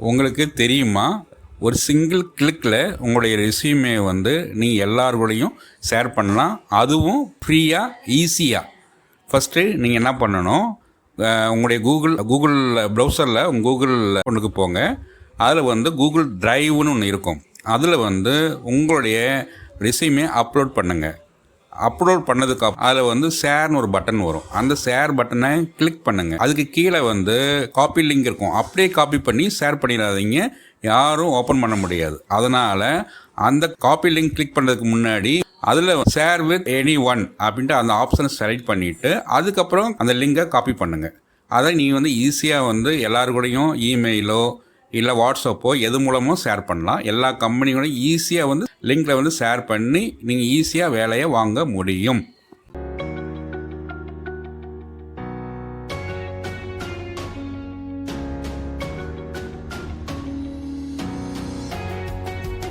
உங்களுக்கு தெரியுமா, ஒரு சிங்கிள் கிளிக்கில் உங்களுடைய ரெஸ்யூமே வந்து நீங்கள் எல்லாருக்கூடையும் ஷேர் பண்ணலாம், அதுவும் ஃப்ரீயாக ஈஸியாக. ஃபஸ்ட்டு நீங்கள் என்ன பண்ணணும், உங்களுடைய கூகுள் ப்ரௌசரில் உங்கள் கூகுள் ஒன்றுக்கு போங்க. அதில் வந்து கூகுள் டிரைவ்னு ஒன்று இருக்கும். அதில் வந்து உங்களுடைய ரெஸ்யூமே அப்லோட் பண்ணுங்கள். அப்லோட் பண்ணதுக்கு அதில் வந்து ஷேர்னு ஒரு பட்டன் வரும். அந்த ஷேர் பட்டனை கிளிக் பண்ணுங்கள். அதுக்கு கீழே வந்து காப்பி லிங்க் இருக்கும். அப்படியே காப்பி பண்ணி ஷேர் பண்ணிடாதீங்க, யாரும் ஓப்பன் பண்ண முடியாது. அதனால் அந்த காப்பி லிங்க் கிளிக் பண்ணுறதுக்கு முன்னாடி அதில் ஷேர் வித் எனி ஒன் அப்படின்ட்டு அந்த ஆப்ஷனை செலக்ட் பண்ணிவிட்டு அதுக்கப்புறம் அந்த லிங்கை காப்பி பண்ணுங்கள். அதை நீங்கள் வந்து ஈஸியாக வந்து எல்லாருக்கூடையும் இமெயிலோ இல்லை வாட்ஸ்அப்போ எது மூலமோ ஷேர் பண்ணலாம். எல்லா கம்பெனிகளையும் ஈஸியாக வந்து லிங்கில் வந்து ஷேர் பண்ணி நீங்கள் ஈஸியாக வேலையை வாங்க முடியும்.